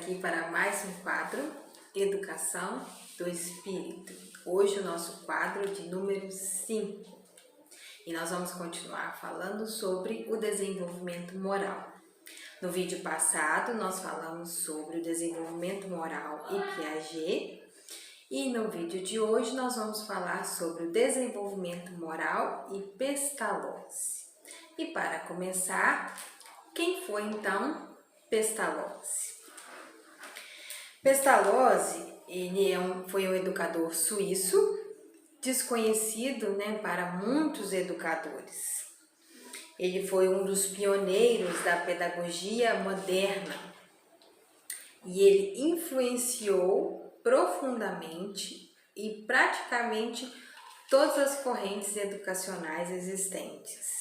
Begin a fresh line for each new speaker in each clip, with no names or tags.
aqui para mais um quadro, Educação do Espírito. Hoje o nosso quadro de número 5. E nós vamos continuar falando sobre o desenvolvimento moral. No vídeo passado nós falamos sobre o desenvolvimento moral e Piaget. E no vídeo de hoje nós vamos falar sobre o desenvolvimento moral e Pestalozzi. E para começar, quem foi então Pestalozzi? Pestalozzi, ele foi um educador suíço, desconhecido, para muitos educadores. Ele foi um dos pioneiros da pedagogia moderna e ele influenciou profundamente e praticamente todas as correntes educacionais existentes.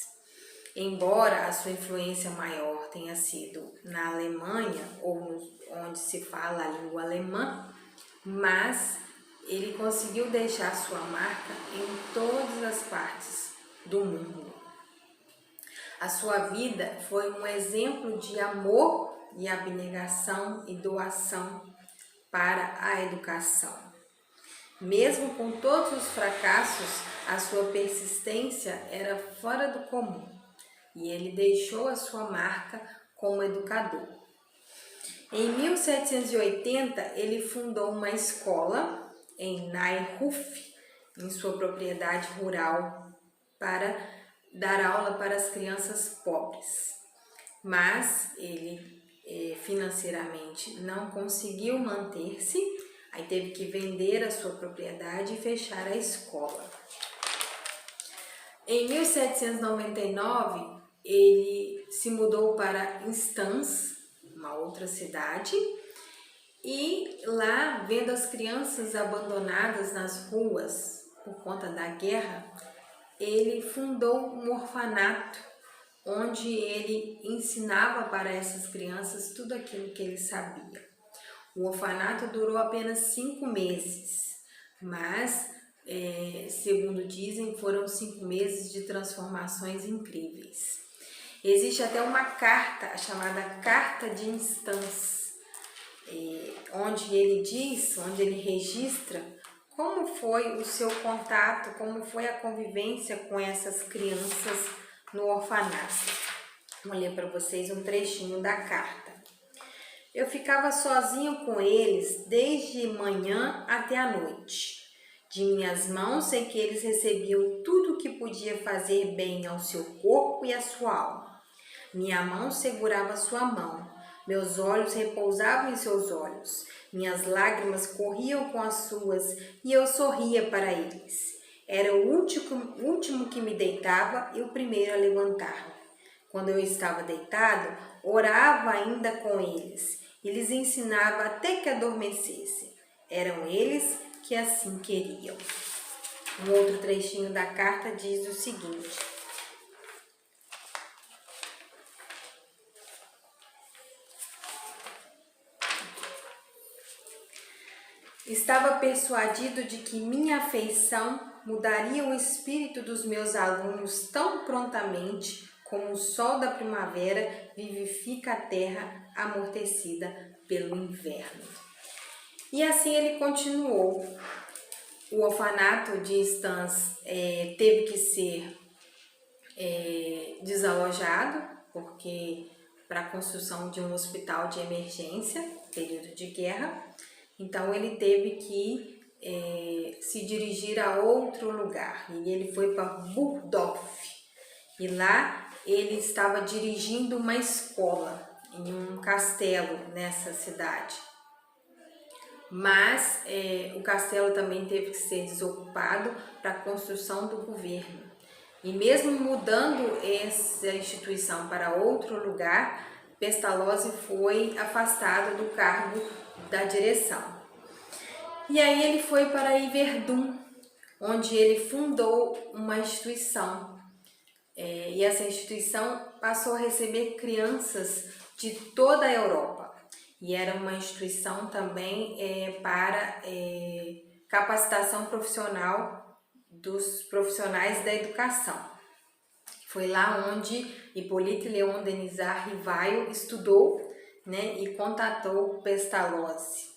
Embora a sua influência maior tenha sido na Alemanha, ou onde se fala a língua alemã, mas ele conseguiu deixar sua marca em todas as partes do mundo. A sua vida foi um exemplo de amor e abnegação e doação para a educação. Mesmo com todos os fracassos, a sua persistência era fora do comum. E ele deixou a sua marca como educador. Em 1780, ele fundou uma escola em Nairhof, em sua propriedade rural, para dar aula para as crianças pobres. Mas ele financeiramente não conseguiu manter-se, aí teve que vender a sua propriedade e fechar a escola. Em 1799, ele se mudou para Stans, uma outra cidade, e lá, vendo as crianças abandonadas nas ruas por conta da guerra, ele fundou um orfanato, onde ele ensinava para essas crianças tudo aquilo que ele sabia. O orfanato durou apenas 5 meses, mas, segundo dizem, foram 5 meses de transformações incríveis. Existe até uma carta chamada Carta de Stans, onde ele registra como foi o seu contato, como foi a convivência com essas crianças no orfanato. Vou ler para vocês um trechinho da carta. Eu ficava sozinho com eles desde manhã até a noite. De minhas mãos sei que eles recebiam tudo o que podia fazer bem ao seu corpo e à sua alma. Minha mão segurava sua mão, meus olhos repousavam em seus olhos, minhas lágrimas corriam com as suas e eu sorria para eles. Era o último que me deitava e o primeiro a levantar-me. Quando eu estava deitado, orava ainda com eles e lhes ensinava até que adormecessem. Eram eles que assim queriam. Um outro trechinho da carta diz o seguinte: estava persuadido de que minha afeição mudaria o espírito dos meus alunos tão prontamente como o sol da primavera vivifica a terra amortecida pelo inverno. E assim ele continuou. O orfanato de Stans teve que ser desalojado, porque para a construção de um hospital de emergência, período de guerra. Então ele teve que se dirigir a outro lugar e ele foi para Burgdorf. E lá ele estava dirigindo uma escola em um castelo nessa cidade. Mas o castelo também teve que ser desocupado para a construção do governo. E mesmo mudando essa instituição para outro lugar, Pestalozzi foi afastado do cargo da direção. E aí ele foi para Yverdun, onde ele fundou uma instituição. E essa instituição passou a receber crianças de toda a Europa. E era uma instituição também para capacitação profissional dos profissionais da educação. Foi lá onde Hippolyte Léon Denis Rivail estudou né, e contatou Pestalozzi.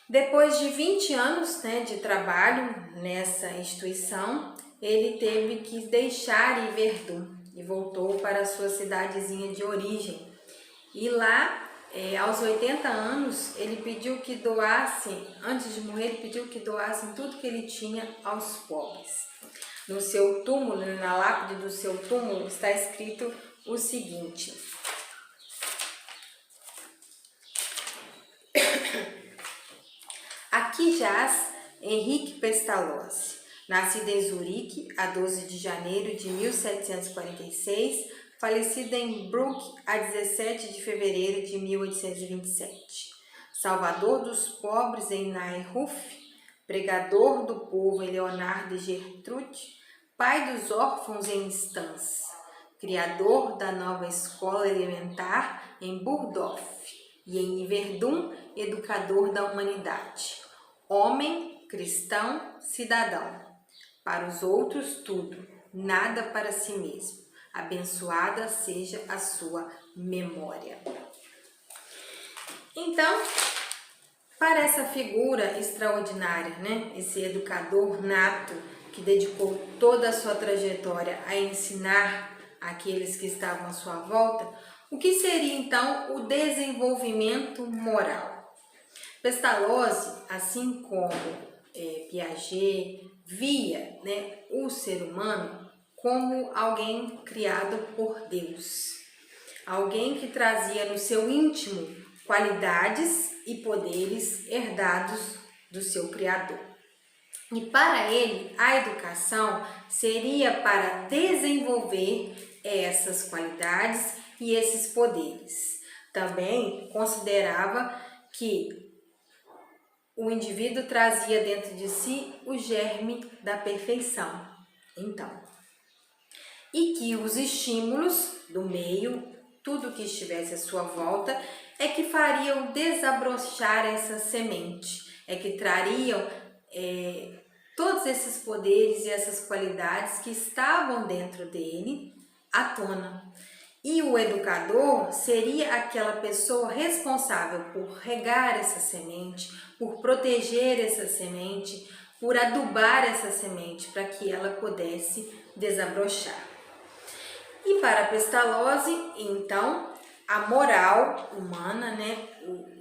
Depois de 20 anos, né, de trabalho nessa instituição, ele teve que deixar Yverdun e voltou para a sua cidadezinha de origem. E lá, aos 80 anos, ele pediu que doassem, antes de morrer, ele pediu que doassem tudo que ele tinha aos pobres. No seu túmulo, na lápide do seu túmulo, está escrito o seguinte: aqui jaz Henrique Pestalozzi, nascido em Zurique a 12 de janeiro de 1746, falecido em Bruck a 17 de fevereiro de 1827. Salvador dos pobres em Nairruf, pregador do povo em Leonardo de Gertrude, pai dos órfãos em Stans, criador da nova escola elementar em Burdorf e em Yverdun, educador da humanidade. Homem, cristão, cidadão. Para os outros tudo, nada para si mesmo. Abençoada seja a sua memória. Então, para essa figura extraordinária, né? Esse educador nato que dedicou toda a sua trajetória a ensinar aqueles que estavam à sua volta, o que seria então o desenvolvimento moral? Pestalozzi, assim como Piaget, via, né, o ser humano como alguém criado por Deus, alguém que trazia no seu íntimo qualidades e poderes herdados do seu Criador. E para ele, a educação seria para desenvolver essas qualidades e esses poderes. Também considerava que o indivíduo trazia dentro de si o germe da perfeição, então, e que os estímulos do meio, tudo que estivesse à sua volta, é que fariam desabrochar essa semente, é que trariam todos esses poderes e essas qualidades que estavam dentro dele à tona. E o educador seria aquela pessoa responsável por regar essa semente, por proteger essa semente, por adubar essa semente para que ela pudesse desabrochar. E para Pestalozzi, então, a moral humana, né,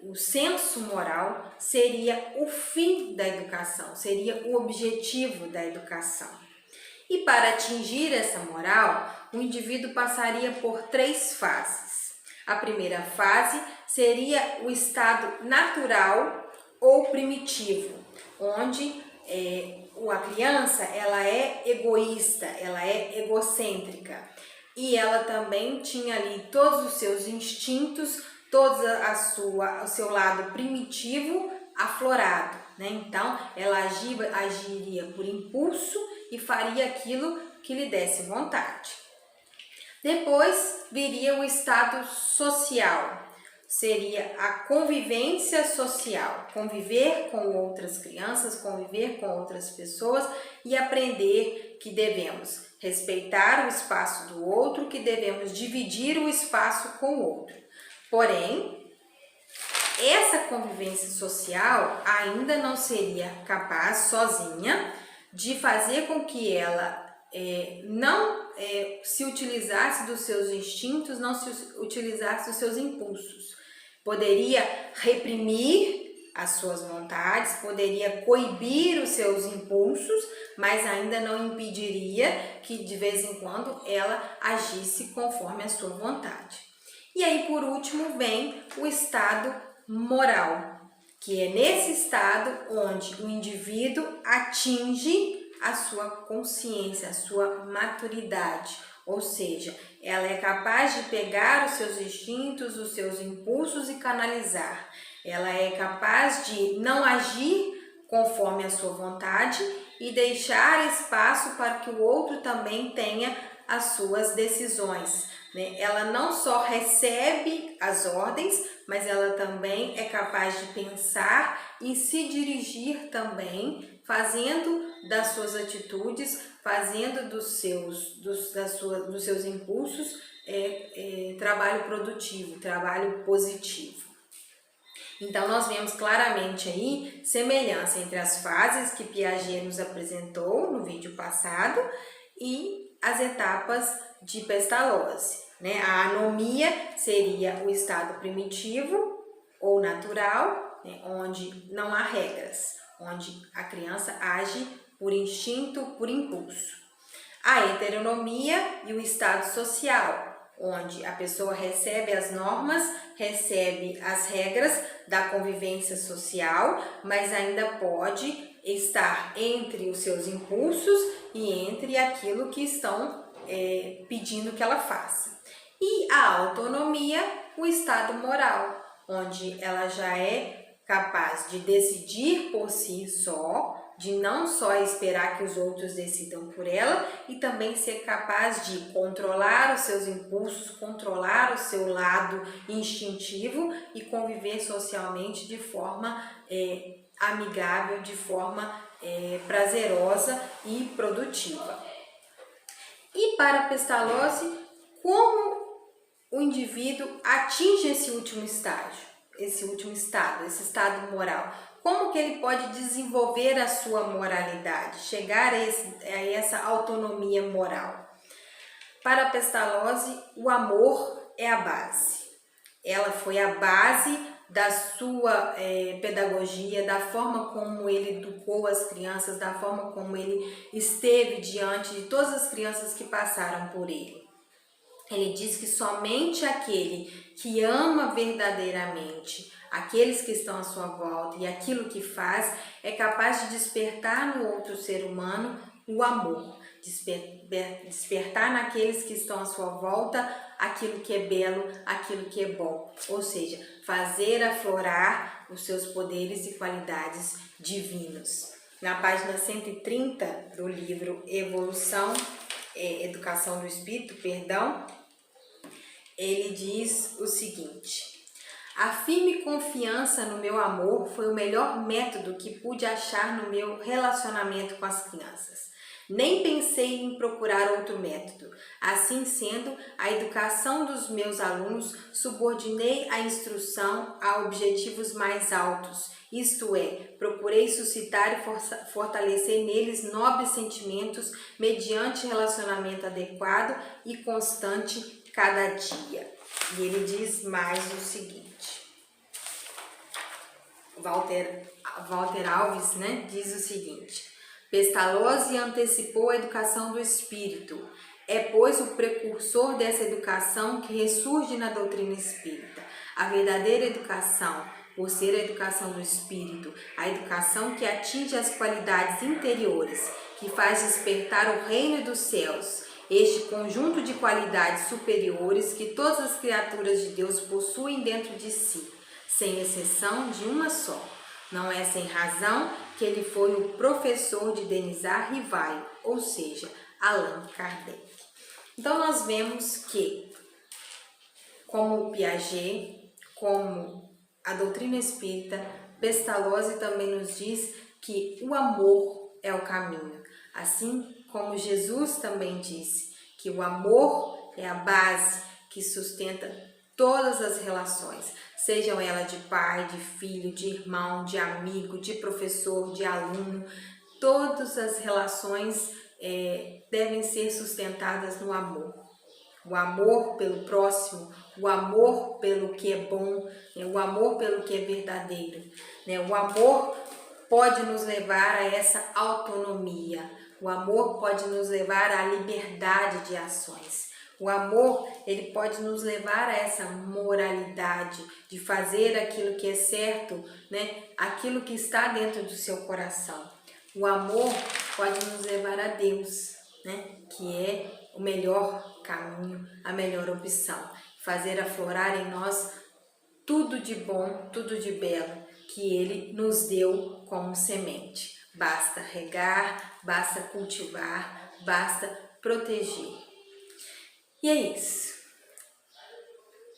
o senso moral seria o fim da educação, seria o objetivo da educação. E para atingir essa moral, o indivíduo passaria por 3 fases. A primeira fase seria o estado natural ou primitivo, onde a criança ela é egoísta, ela é egocêntrica e ela também tinha ali todos os seus instintos, todo o seu lado primitivo aflorado, né? Então ela agiria por impulso e faria aquilo que lhe desse vontade. Depois viria o estado social, seria a convivência social, conviver com outras crianças, conviver com outras pessoas e aprender que devemos respeitar o espaço do outro, que devemos dividir o espaço com o outro. Porém, essa convivência social ainda não seria capaz sozinha de fazer com que ela não se utilizasse dos seus instintos, não se utilizasse dos seus impulsos. Poderia reprimir as suas vontades, poderia coibir os seus impulsos, mas ainda não impediria que de vez em quando ela agisse conforme a sua vontade. E aí, por último, vem o estado moral, que é nesse estado onde o indivíduo atinge a sua consciência, a sua maturidade, ou seja, ela é capaz de pegar os seus instintos, os seus impulsos e canalizar. Ela é capaz de não agir conforme a sua vontade e deixar espaço para que o outro também tenha as suas decisões, né? Ela não só recebe as ordens, mas ela também é capaz de pensar e se dirigir também, fazendo das suas atitudes, fazendo dos seus impulsos trabalho produtivo, trabalho positivo. Então, nós vemos claramente aí semelhança entre as fases que Piaget nos apresentou no vídeo passado e as etapas de Pestalozzi, né? A anomia seria o estado primitivo ou natural, né? Onde não há regras, onde a criança age por instinto, por impulso. A heteronomia e o estado social, onde a pessoa recebe as normas, recebe as regras da convivência social, mas ainda pode estar entre os seus impulsos e entre aquilo que estão pedindo que ela faça. E a autonomia, o estado moral, onde ela já é capaz de decidir por si só, de não só esperar que os outros decidam por ela e também ser capaz de controlar os seus impulsos, controlar o seu lado instintivo e conviver socialmente de forma amigável, de forma prazerosa e produtiva. E para Pestalozzi, como o indivíduo atinge esse último estágio, esse estado moral? Como que ele pode desenvolver a sua moralidade, chegar a essa autonomia moral? Para Pestalozzi, o amor é a base. Ela foi a base da sua pedagogia, da forma como ele educou as crianças, da forma como ele esteve diante de todas as crianças que passaram por ele. Ele diz que somente aquele que ama verdadeiramente aqueles que estão à sua volta e aquilo que faz é capaz de despertar no outro ser humano o amor, despertar naqueles que estão à sua volta aquilo que é belo, aquilo que é bom, ou seja, fazer aflorar os seus poderes e qualidades divinos. Na página 130 do livro Educação do Espírito, ele diz o seguinte: a firme confiança no meu amor foi o melhor método que pude achar no meu relacionamento com as crianças. Nem pensei em procurar outro método. Assim sendo, a educação dos meus alunos subordinei a instrução a objetivos mais altos, isto é, procurei suscitar e fortalecer neles nobres sentimentos mediante relacionamento adequado e constante cada dia. E ele diz mais o seguinte, Walter Alves, diz o seguinte: Pestalozzi antecipou a educação do espírito. É, pois, o precursor dessa educação que ressurge na doutrina espírita. A verdadeira educação, por ser a educação do espírito, a educação que atinge as qualidades interiores, que faz despertar o reino dos céus, este conjunto de qualidades superiores que todas as criaturas de Deus possuem dentro de si, sem exceção de uma só. Não é sem razão que ele foi o professor de Denisard Rivail, ou seja, Allan Kardec. Então, nós vemos que, como Piaget, como a doutrina espírita, Pestalozzi também nos diz que o amor é o caminho. Assim como Jesus também disse que o amor é a base que sustenta todas as relações, sejam elas de pai, de filho, de irmão, de amigo, de professor, de aluno, todas as relações devem ser sustentadas no amor. O amor pelo próximo, o amor pelo que é bom, o amor pelo que é verdadeiro. O amor pode nos levar a essa autonomia, o amor pode nos levar à liberdade de ações. O amor, ele pode nos levar a essa moralidade de fazer aquilo que é certo, aquilo que está dentro do seu coração. O amor pode nos levar a Deus, que é o melhor caminho, a melhor opção. Fazer aflorar em nós tudo de bom, tudo de belo, que Ele nos deu como semente. Basta regar, basta cultivar, basta proteger. E é isso.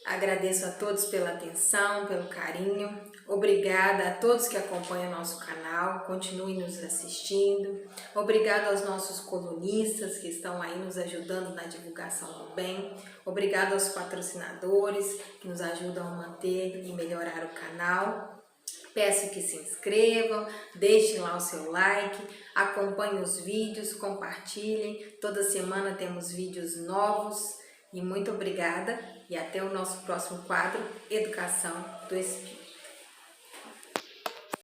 Agradeço a todos pela atenção, pelo carinho. Obrigada a todos que acompanham nosso canal, continuem nos assistindo. Obrigada aos nossos colunistas que estão aí nos ajudando na divulgação do bem. Obrigada aos patrocinadores que nos ajudam a manter e melhorar o canal. Peço que se inscrevam, deixem lá o seu like, acompanhem os vídeos, compartilhem. Toda semana temos vídeos novos. E muito obrigada e até o nosso próximo quadro, Educação do Espírito.